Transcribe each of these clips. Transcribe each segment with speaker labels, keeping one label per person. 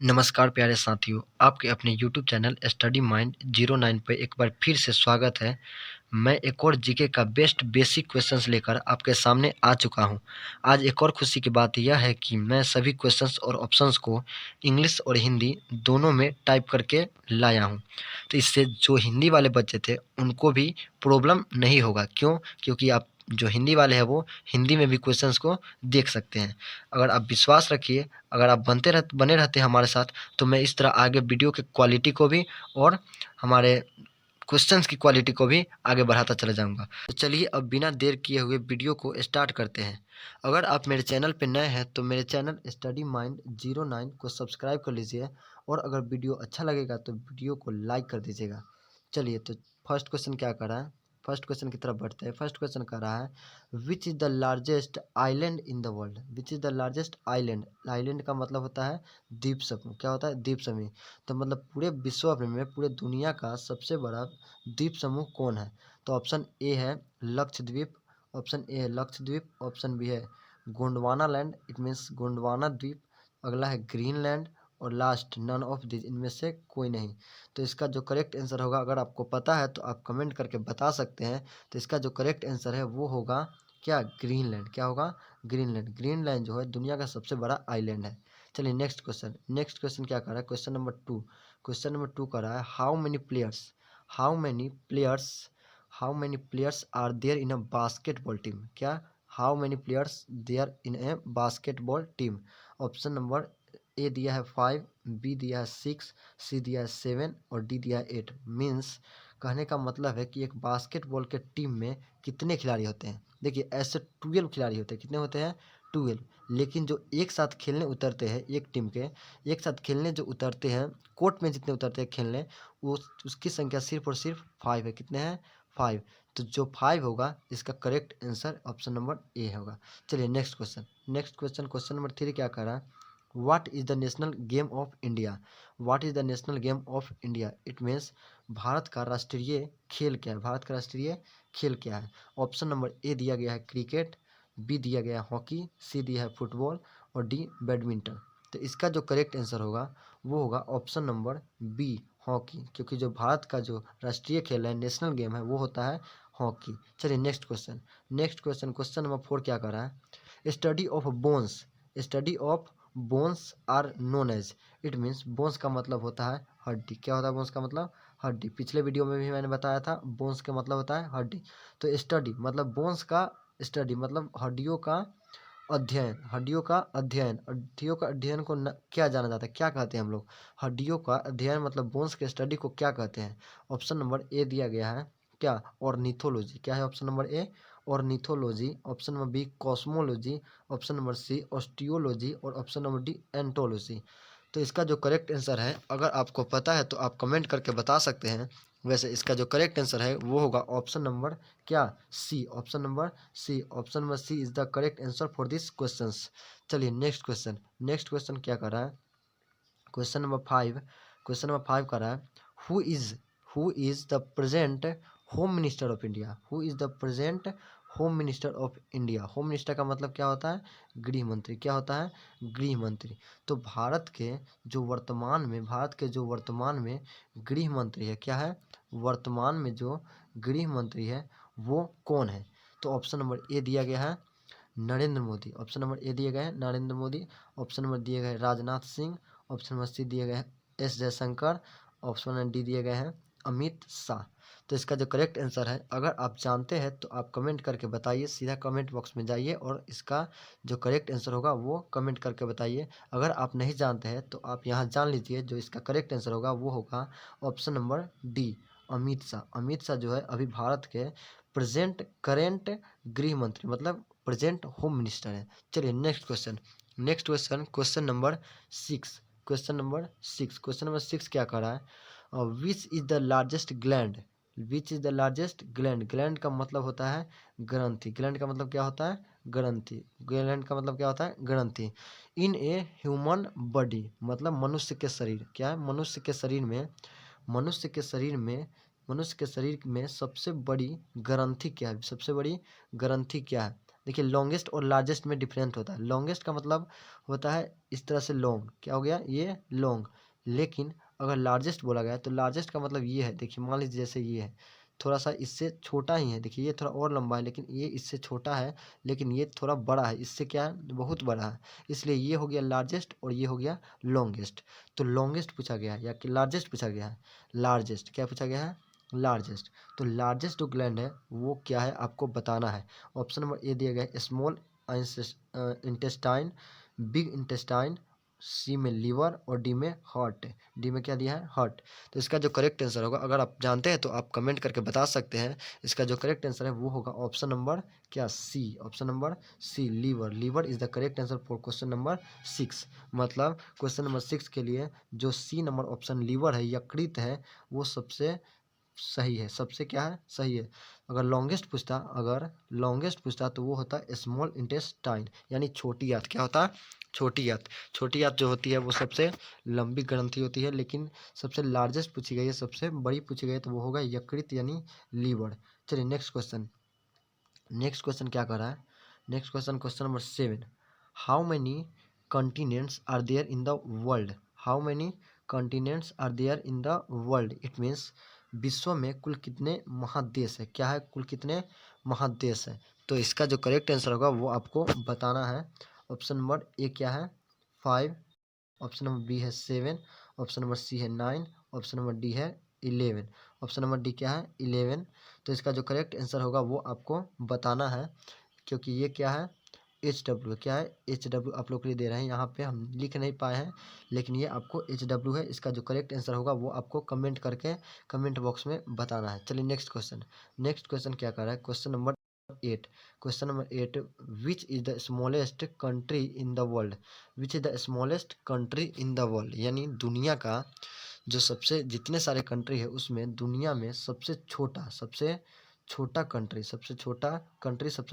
Speaker 1: नमस्कार प्यारे साथियों, आपके अपने यूट्यूब चैनल स्टडी माइंड 09 पे एक बार फिर से स्वागत है। मैं एक और जीके का बेस्ट बेसिक क्वेश्चंस लेकर आपके सामने आ चुका हूं। आज एक और खुशी की बात यह है कि मैं सभी क्वेश्चंस और ऑप्शंस को इंग्लिश और हिंदी दोनों में टाइप करके लाया हूं। तो इससे जो हिंदी वाले बच्चे थे उनको भी प्रॉब्लम नहीं होगा। क्यों? क्योंकि आप जो हिंदी वाले हैं वो हिंदी में भी क्वेश्चंस को देख सकते हैं। अगर आप विश्वास रखिए, अगर आप बने रहते हैं हमारे साथ, तो मैं इस तरह आगे वीडियो की क्वालिटी को भी और हमारे क्वेश्चंस की क्वालिटी को भी आगे बढ़ाता चला जाऊंगा। तो चलिए अब बिना देर किए हुए वीडियो को स्टार्ट करते हैं। अगर आप मेरे चैनल पे नए हैं तो मेरे चैनल स्टडी माइंड 09 को सब्सक्राइब कर लीजिए और अगर वीडियो अच्छा लगेगा तो वीडियो को लाइक कर दीजिएगा। चलिए तो फर्स्ट क्वेश्चन क्या कर रहा है, फर्स्ट क्वेश्चन की तरफ बढ़ते हैं। फर्स्ट क्वेश्चन कर रहा है विच is the largest island in the world. Which is the largest island. Island का मतलब होता है द्वीप समूह। क्या होता है? द्वीप समूह। तो मतलब पूरे विश्व में, पूरे दुनिया का सबसे बड़ा द्वीप समूह कौन है? तो ऑप्शन ए है लक्षद्वीप, ऑप्शन ए है लक्षद्वीप, ऑप्शन बी है Gondwana land, it means Gondwana द्वीप, अगला है ग्रीनलैंड और लास्ट नन ऑफ दिस, इनमें से कोई नहीं। तो इसका जो करेक्ट आंसर होगा, अगर आपको पता है तो आप कमेंट करके बता सकते हैं। तो इसका जो करेक्ट आंसर है वो होगा क्या? ग्रीनलैंड। क्या होगा? ग्रीनलैंड। ग्रीनलैंड जो है दुनिया का सबसे बड़ा आइलैंड है। चलिए नेक्स्ट क्वेश्चन। नेक्स्ट क्वेश्चन क्या कर रहा है? Question number 2। क्वेश्चन नंबर 2 कर रहा है how many players, how many players, how many players are there in a basketball team. क्या? How many players there in a basketball team. Option number A दिया है 5, बी दिया है 6, सी दिया है 7 और डी दिया है 8। मीन्स कहने का मतलब है कि एक बास्केटबॉल के टीम में कितने खिलाड़ी होते हैं। देखिए ऐसे 12 खिलाड़ी होते हैं। कितने होते हैं? 12। लेकिन जो एक साथ खेलने उतरते हैं, एक टीम के एक साथ खेलने जो उतरते हैं, कोर्ट में जितने उतरते हैं खेलने, वो उसकी संख्या सिर्फ और सिर्फ 5 है। कितने हैं? 5। तो जो 5 होगा इसका करेक्ट आंसर ऑप्शन नंबर ए होगा। चलिए next question. Next question, question number 3 क्या कर रहा है? What is the national game of India. What is the national game of India. It means Bharat का राष्ट्रीय खेल क्या है? भारत का राष्ट्रीय खेल क्या है? ऑप्शन नंबर ए दिया गया है क्रिकेट, बी दिया गया है हॉकी, सी दिया है फुटबॉल और डी बैडमिंटन। तो इसका जो करेक्ट आंसर होगा वो होगा ऑप्शन नंबर बी, हॉकी। क्योंकि जो भारत का जो राष्ट्रीय खेल है, नेशनल गेम है, वो होता है हॉकी। चलिए next question. Next question, question number 4 क्या कर रहा है? Study of bones, study of bones are known as. It means bones का मतलब होता है हड्डी। क्या होता है बोन्स का मतलब? हड्डी। पिछले वीडियो में भी मैंने बताया था बोन्स का मतलब होता है हड्डी। तो स्टडी मतलब बोन्स का, स्टडी मतलब हड्डियों का अध्ययन, हड्डियों का अध्ययन। हड्डियों का अध्ययन को क्या जाना जाता है, क्या कहते हैं हम लोग? हड्डियों का अध्ययन मतलब बोन्स के स्टडी को क्या कहते हैं? ऑप्शन नंबर ए दिया गया है क्या? ऑर्निथोलॉजी। क्या है option number A? Ornithology. Option number B cosmology, option number C osteology और ऑप्शन नंबर डी एंटोलॉजी। तो इसका जो करेक्ट आंसर है, अगर आपको पता है तो आप कमेंट करके बता सकते हैं। वैसे इसका जो करेक्ट आंसर है वो होगा ऑप्शन नंबर क्या? C. Option number C. Option number C is the correct answer for this questions. चलिए नेक्स्ट क्वेश्चन। नेक्स्ट क्वेश्चन क्या कर रहा है? Question number 5। क्वेश्चन नंबर 5 कर रहा है who is the present home minister of India. Who is the present home minister of India. Home minister का मतलब क्या होता है? गृह मंत्री। क्या होता है? गृह मंत्री। तो भारत के जो वर्तमान में, भारत के जो वर्तमान में गृह मंत्री है, क्या है? वर्तमान में जो गृह मंत्री है वो कौन है? तो ऑप्शन नंबर ए दिया गया है नरेंद्र मोदी। ऑप्शन नंबर ए दिए गए हैं नरेंद्र मोदी। ऑप्शन नंबर दिए गए हैं Rajnath Singh. Option number C दिए गए हैं S Jaishankar. Option number D दिए गए हैं अमित शाह। तो इसका जो करेक्ट आंसर है, अगर आप जानते हैं तो आप कमेंट करके बताइए। सीधा कमेंट बॉक्स में जाइए और इसका जो करेक्ट आंसर होगा वो कमेंट करके बताइए। अगर आप नहीं जानते हैं तो आप यहाँ जान लीजिए, जो इसका करेक्ट आंसर होगा वो होगा option number D Amit Shah. Amit Shah जो है अभी भारत के प्रेजेंट करेंट गृह मंत्री मतलब प्रेजेंट होम मिनिस्टर है। चलिए next question. Next question, question number 6। Question number 6। Question number 6 क्या कर रहा है? Which is the largest gland. Which is the largest gland. Gland का मतलब होता है ग्रंथि। ग्लैंड का मतलब क्या होता है? ग्रंथि। ग्लैंड का मतलब क्या होता है? ग्रंथि। इन ए ह्यूमन बॉडी मतलब मनुष्य के शरीर। क्या है? मनुष्य के शरीर में, मनुष्य के शरीर में, मनुष्य के शरीर में सबसे बड़ी ग्रंथि क्या है? सबसे बड़ी ग्रंथि क्या है? देखिए लॉन्गेस्ट और लार्जेस्ट में डिफरेंट होता है। लॉन्गेस्ट का मतलब होता है इस तरह से लॉन्ग, क्या हो गया ये लॉन्ग। लेकिन अगर लार्जेस्ट बोला गया तो लार्जेस्ट का मतलब ये है, देखिए मान लीजिए जैसे ये है, थोड़ा सा इससे छोटा ही है, देखिए ये थोड़ा और लंबा है लेकिन ये इससे छोटा है, लेकिन ये थोड़ा बड़ा है, इससे क्या है बहुत बड़ा है, इसलिए ये हो गया लार्जेस्ट और ये हो गया लॉन्गेस्ट। तो लॉन्गेस्ट पूछा गया है या कि लार्जेस्ट पूछा गया है, लार्जेस्ट क्या पूछा गया है, लार्जेस्ट। तो लार्जेस्ट जो ग्लैंड है वो क्या है आपको बताना है। ऑप्शन नंबर ए दिया गया है स्मॉल इंटेस्टाइन, बिग इंटेस्टाइन, सी में लीवर और डी में हार्ट। डी में क्या दिया है हार्ट। तो इसका जो करेक्ट आंसर होगा, अगर आप जानते हैं तो आप कमेंट करके बता सकते हैं। इसका जो करेक्ट आंसर है वो होगा ऑप्शन नंबर क्या C, option number C liver. Liver is the correct answer for question number 6। मतलब क्वेश्चन नंबर 6 के लिए जो सी नंबर ऑप्शन लीवर है, यकृत है, वो सबसे सही है, सबसे क्या है सही है। अगर लॉन्गेस्ट पूछता तो वो होता है स्मॉल इंटेस्टाइन, यानी छोटी आंत। क्या होता है छोटी आंत। छोटी आंत जो होती है वो सबसे लंबी ग्रंथि होती है, लेकिन सबसे लार्जेस्ट पूछी गई है, सबसे बड़ी पूछी गई है तो वो होगा यकृत यानी लीवर। चलिए नेक्स्ट क्वेश्चन। नेक्स्ट क्वेश्चन क्या कर रहा है, next question question number 7। How many continents are there in the world. How many continents are there in the world, it means विश्व में कुल कितने महादेश है, क्या है कुल कितने महादेश है। तो इसका जो करेक्ट आंसर होगा वो आपको बताना है। ऑप्शन नंबर ए क्या है 5, ऑप्शन नंबर बी है 7, ऑप्शन नंबर सी है 9, ऑप्शन नंबर डी है 11। ऑप्शन नंबर डी क्या है 11। तो इसका जो करेक्ट आंसर होगा वो आपको बताना है, क्योंकि ये क्या है HW, क्या है HW आप लोग के लिए दे रहे हैं, यहाँ पे हम लिख नहीं पाए हैं, लेकिन ये आपको HW है। इसका जो करेक्ट आंसर होगा वो आपको कमेंट करके कमेंट बॉक्स में बताना है। चलिए नेक्स्ट क्वेश्चन। नेक्स्ट क्वेश्चन क्या कर रहा है question number 8। Question number 8, which is the smallest country in the world. Which is the smallest country in the world, यानी दुनिया का जो सबसे जितने सारे कंट्री है उसमें दुनिया में सबसे छोटा कंट्री, सबसे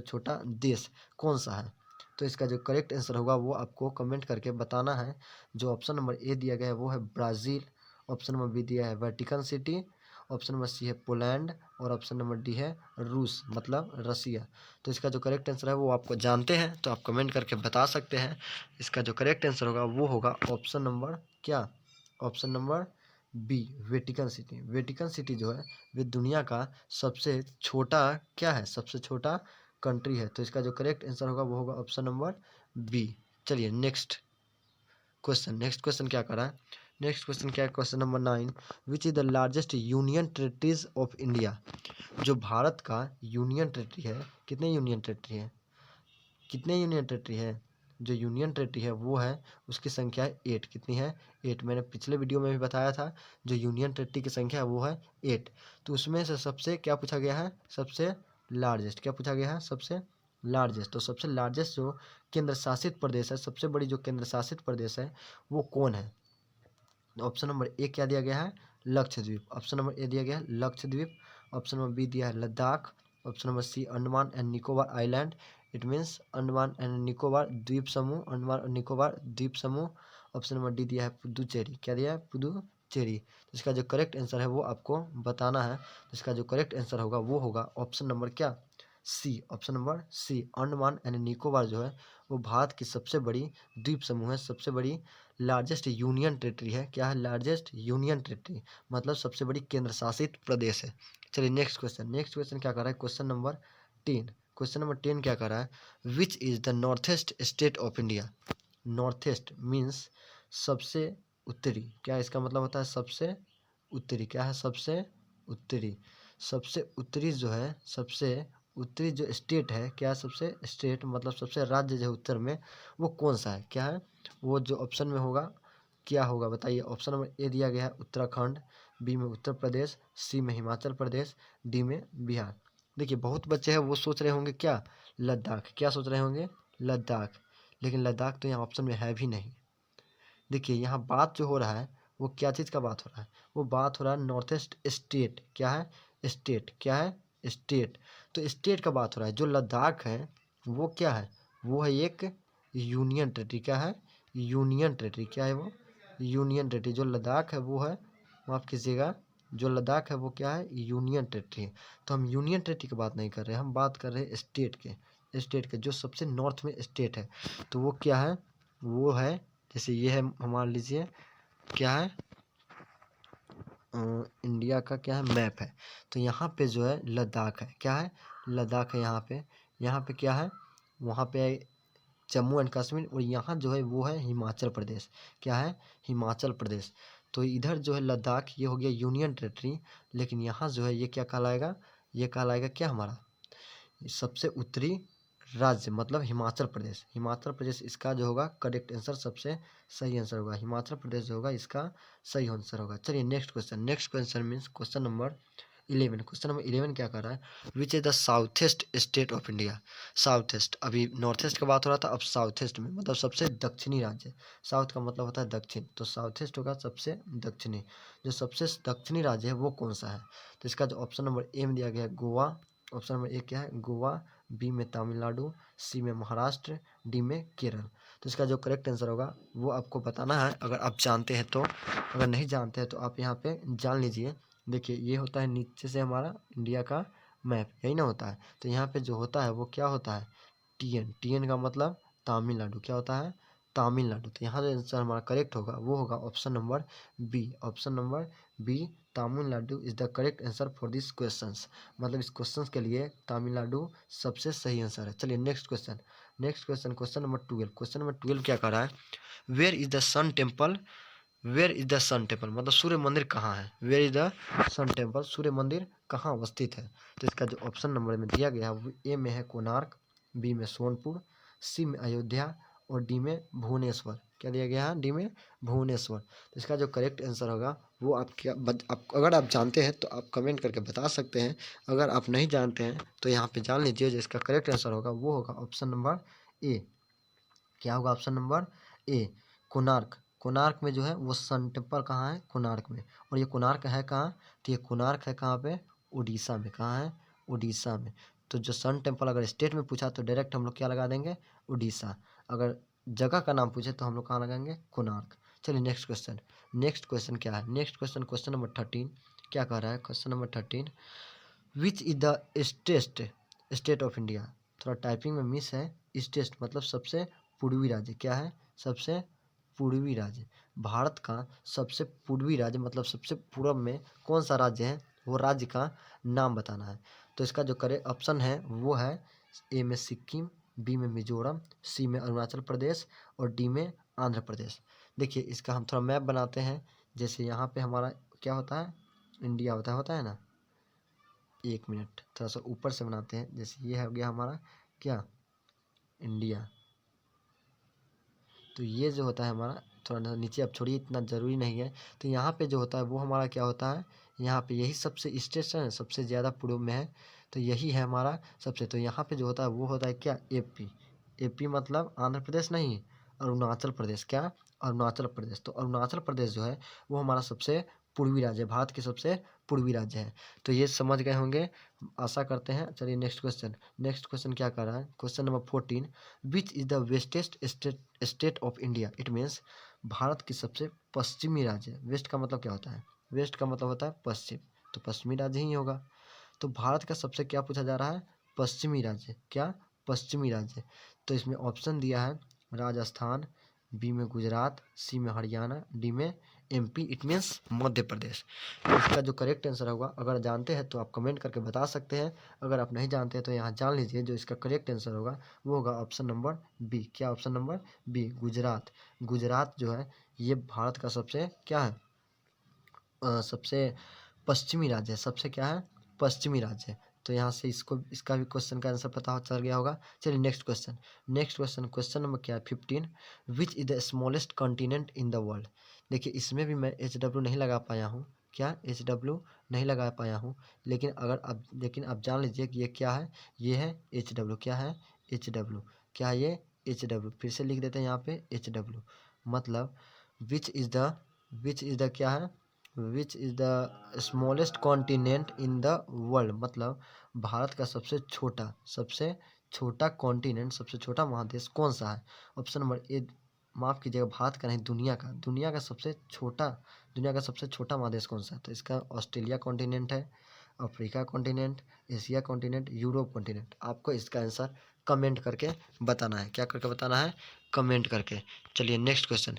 Speaker 1: छोटा देश कौन सा है। तो इसका जो करेक्ट आंसर होगा वो आपको कमेंट करके बताना है। जो ऑप्शन नंबर ए दिया गया है वो है ब्राज़ील, ऑप्शन नंबर बी दिया है Vatican City, option number C है पोलैंड और ऑप्शन नंबर डी है रूस मतलब रसिया। तो इसका जो करेक्ट आंसर है वो आपको जानते हैं तो आप कमेंट करके बता सकते हैं। इसका जो करेक्ट आंसर होगा वो होगा ऑप्शन नंबर क्या, option number B Vatican City. Vatican City जो है वे दुनिया का सबसे छोटा क्या है, सबसे छोटा कंट्री है। तो इसका जो करेक्ट आंसर होगा वो होगा ऑप्शन नंबर बी। चलिए नेक्स्ट क्वेश्चन। नेक्स्ट क्वेश्चन क्या करा है, नेक्स्ट क्वेश्चन क्या है question number 9। Which is the largest union territories of India. जो भारत का यूनियन टेरिटरी है, कितने यूनियन टेरिटरी है, कितने यूनियन टेरिटरी है, जो यूनियन टेरिटरी है वो है उसकी संख्या है 8। कितनी है 8। मैंने पिछले वीडियो में भी बताया था जो यूनियन टेरिटरी की संख्या है वो है 8। तो उसमें से सबसे क्या पूछा गया है, सबसे लार्जेस्ट क्या पूछा गया है, सबसे लार्जेस्ट। तो सबसे लार्जेस्ट जो केंद्र शासित प्रदेश है, सबसे बड़ी जो केंद्र शासित प्रदेश है वो कौन है। ऑप्शन नंबर ए क्या दिया गया है लक्षद्वीप, ऑप्शन नंबर ए दिया गया है लक्षद्वीप, ऑप्शन नंबर बी दिया है Ladakh, option number C Andaman and Nicobar island, it means Andaman and Nicobar द्वीप समूह, अंडमान और निकोबार द्वीप समूह, ऑप्शन नंबर डी दिया है पुदुचेरी, क्या दिया है पुदुचेरी। तो इसका जो करेक्ट आंसर है वो आपको बताना है। तो इसका जो करेक्ट आंसर होगा वो होगा ऑप्शन नंबर क्या C, option number C Andaman and Nicobar जो है वो भारत की सबसे बड़ी द्वीप समूह है, सबसे बड़ी लार्जेस्ट यूनियन टेरिटरी है। क्या है लार्जेस्ट यूनियन टेरिटरी मतलब सबसे बड़ी केंद्र शासित प्रदेश है। चलिए नेक्स्ट क्वेश्चन। नेक्स्ट क्वेश्चन क्या कर रहा है क्वेश्चन नंबर 10। क्वेश्चन नंबर 10 क्या कर रहा है, which is the north east state of India. North east means सबसे उत्तरी, क्या इसका मतलब होता है सबसे उत्तरी, क्या है सबसे उत्तरी। सबसे उत्तरी जो है, सबसे उत्तरी जो स्टेट है, क्या सबसे स्टेट मतलब सबसे राज्य जो है उत्तर में वो कौन सा है, क्या है वो जो ऑप्शन में होगा क्या होगा बताइए। ऑप्शन नंबर ए दिया गया है उत्तराखंड, बी में उत्तर प्रदेश, सी में हिमाचल प्रदेश, डी में बिहार। देखिए बहुत बच्चे हैं वो सोच रहे होंगे क्या लद्दाख, क्या सोच रहे होंगे लद्दाख, लेकिन लद्दाख तो यहाँ ऑप्शन में है भी नहीं। देखिए यहाँ बात जो हो रहा है वो क्या चीज़ का बात हो रहा है, वो बात हो रहा है नॉर्थ ईस्ट स्टेट, क्या है स्टेट, क्या है स्टेट। तो स्टेट का बात हो रहा है। जो लद्दाख है वो क्या है, वो है एक यूनियन टेरिटरी, क्या है यूनियन टेरिटरी, क्या है वो यूनियन टेरिटरी। जो लद्दाख है वो है, माफ़ कीजिएगा, जो लद्दाख है वो क्या है यूनियन टेरिटरी है। तो हम यूनियन टेरिटरी की बात नहीं कर रहे, हम बात कर रहे हैं स्टेट के। स्टेट के जो सबसे नॉर्थ में स्टेट है तो वो क्या है, वो है जैसे ये है, मान लीजिए क्या है, इंडिया का क्या है, मैप है। तो यहाँ पे जो है लद्दाख है, क्या है, लद्दाख है यहाँ पे क्या है, वहाँ पे जम्मू एंड कश्मीर, और यहाँ जो है वो है हिमाचल प्रदेश, क्या है, हिमाचल प्रदेश। तो इधर जो है लद्दाख ये हो गया यूनियन टेरेटरी, लेकिन यहाँ जो है ये क्या कहलाएगा, ये कहलाएगा क्या हमारा सबसे उत्तरी राज्य, मतलब हिमाचल प्रदेश। हिमाचल प्रदेश इसका जो होगा करेक्ट आंसर, सबसे सही आंसर होगा हिमाचल प्रदेश जो होगा इसका सही आंसर होगा। चलिए next question means question number 11। Question number 11 क्या कर रहा है, which is the southeast state of India. South east, अभी नॉर्थ ईस्ट का बात हो रहा था, अब साउथ ईस्ट में मतलब सबसे दक्षिणी राज्य। साउथ का मतलब होता है दक्षिण, तो साउथ ईस्ट होगा सबसे दक्षिणी। जो सबसे दक्षिणी राज्य है वो कौन सा है, तो इसका जो ऑप्शन नंबर ए में दिया गया है गोवा, ऑप्शन नंबर ए क्या है गोवा, बी में तमिलनाडु, सी में महाराष्ट्र, डी में केरल। तो इसका जो करेक्ट आंसर होगा वो आपको बताना है, अगर आप जानते हैं तो, अगर नहीं जानते हैं तो आप यहाँ पे जान लीजिए। देखिए ये होता है नीचे से हमारा इंडिया का मैप, यही ना होता है, तो यहाँ पे जो होता है वो क्या होता है, टीएन, टीएन का मतलब तमिलनाडु, क्या होता है, तमिलनाडु। तो यहाँ जो आंसर हमारा करेक्ट होगा वो होगा option number B, option number B, Tamil Nadu is the correct answer for this questions. मतलब इस क्वेश्चन के लिए तमिलनाडु सबसे सही आंसर है। चलिए क्वेश्चन नंबर 12। क्वेश्चन नंबर 12 क्या कर रहा है, where is the sun temple, where is the sun temple मतलब सूर्य मंदिर कहाँ है, where is the sun temple सूर्य मंदिर कहाँ अवस्थित है। तो इसका जो ऑप्शन नंबर में दिया गया है वो ए में है कोणार्क, बी में सोनपुर, सी में अयोध्या, और डी में भुवनेश्वर। क्या दिया गया है, डी में भुवनेश्वर। तो इसका जो करेक्ट आंसर होगा वो आप क्या अगर आप जानते हैं तो आप कमेंट करके बता सकते हैं, अगर आप नहीं जानते हैं तो यहाँ पे जान लीजिए। जो इसका करेक्ट आंसर होगा वो होगा ऑप्शन नंबर ए, क्या होगा ऑप्शन नंबर ए, कोणार्क। कोणार्क में जो है वो सन टेम्पल कहाँ है, कोणार्क में। और ये कोणार्क है कहाँ, तो ये कोणार्क है कहाँ पे, उड़ीसा में। कहाँ है, उड़ीसा में। तो जो सन टेम्पल अगर स्टेट में पूछा तो डायरेक्ट हम लोग क्या लगा देंगे, उड़ीसा। अगर जगह का नाम पूछे तो हम लोग कहाँ लगाएंगे, कोणार्क। चलिए नेक्स्ट क्वेश्चन क्या है, क्वेश्चन नंबर 13 क्या कह रहा है, question number 13, which is the state of India. थोड़ा टाइपिंग में मिस है, स्टेट मतलब सबसे पूर्वी राज्य, क्या है, सबसे पूर्वी राज्य। भारत का सबसे पूर्वी राज्य मतलब सबसे पूर्व में कौन सा राज्य है, वो राज्य का नाम बताना है। तो इसका जो करेक्ट ऑप्शन है वो है ए में सिक्किम, बी में मिजोरम, सी में अरुणाचल प्रदेश, और डी में आंध्र प्रदेश। देखिए इसका हम थोड़ा मैप बनाते हैं। जैसे यहाँ पे हमारा क्या होता है, इंडिया होता है ना। एक मिनट थोड़ा सा ऊपर से बनाते हैं। जैसे ये हो गया हमारा क्या, इंडिया। तो ये जो होता है हमारा थोड़ा नीचे, अब छोड़िए इतना ज़रूरी नहीं है। तो यहाँ पे जो होता है वो हमारा क्या होता है, यहाँ पे यही सबसे स्टेशन है, सबसे ज़्यादा पूर्व में है, तो यही है हमारा सबसे। तो यहाँ पे जो होता है वो होता है क्या, एपी। एपी मतलब आंध्र प्रदेश नहीं, अरुणाचल प्रदेश। क्या, अरुणाचल प्रदेश। तो अरुणाचल प्रदेश जो है वो हमारा सबसे पूर्वी राज्य है, भारत के सबसे पूर्वी राज्य है। तो ये समझ गए होंगे, आशा करते हैं। चलिए नेक्स्ट क्वेश्चन क्या कर रहा है, question number 14, which is the westest state of India. It means Bharat की सबसे पश्चिमी राज्य। वेस्ट का मतलब क्या होता है, वेस्ट का मतलब होता है पश्चिम, तो पश्चिमी राज्य ही होगा। तो भारत का सबसे क्या पूछा जा रहा है, पश्चिमी राज्य। क्या, पश्चिमी राज्य। तो इसमें ऑप्शन दिया है राजस्थान, बी में गुजरात, सी में हरियाणा, डी में MP, it means Madhya Pradesh. तो इसका जो करेक्ट आंसर होगा, अगर जानते हैं तो आप कमेंट करके बता सकते हैं, अगर आप नहीं जानते हैं तो यहाँ जान लीजिए। जो इसका करेक्ट आंसर होगा वो होगा ऑप्शन नंबर बी। क्या, option number B, Gujarat. Gujarat जो है ये भारत का सबसे क्या है, सबसे पश्चिमी राज्य है, सबसे क्या है, पश्चिमी राज्य है। तो यहाँ से इसको इसका भी क्वेश्चन का आंसर पता चल गया होगा। चलिए क्वेश्चन नंबर क्या है, 15, विच is the smallest continent in the world. देखिए इसमें भी मैं HW नहीं लगा पाया हूँ, क्या, HW नहीं लगा पाया हूँ, लेकिन आप जान लीजिए कि ये क्या है, ये है HW। क्या है, HW, क्या है ये, HW। फिर से लिख देते हैं यहाँ पे HW, मतलब विच इज़ द क्या है, विच is the smallest continent in the world, मतलब भारत का सबसे छोटा कॉन्टिनेंट, सबसे छोटा महादेश कौन सा है। ऑप्शन नंबर ए, माफ़ कीजिएगा भारत का नहीं, दुनिया का सबसे छोटा महादेश कौन सा है। तो इसका ऑस्ट्रेलिया कॉन्टिनेंट है, Africa continent, Asia continent, Europe continent? आपको इसका आंसर कमेंट करके बताना है। क्या करके बताना है? कमेंट करके। चलिए नेक्स्ट क्वेश्चन।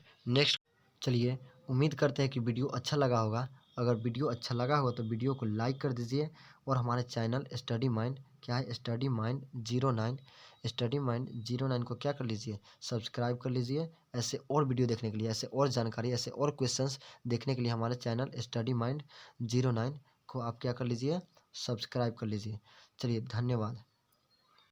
Speaker 1: चलिए, उम्मीद करते हैं कि वीडियो अच्छा लगा होगा। अगर वीडियो अच्छा लगा होगा तो वीडियो को लाइक कर दीजिए और हमारे चैनल स्टडी माइंड, क्या है, स्टडी माइंड 09 को क्या कर लीजिए, सब्सक्राइब कर लीजिए। ऐसे और वीडियो देखने के लिए, ऐसे और जानकारी, ऐसे और क्वेश्चंस देखने के लिए हमारे चैनल स्टडी माइंड 09 को आप क्या कर लीजिए, सब्सक्राइब कर लीजिए। चलिए, धन्यवाद।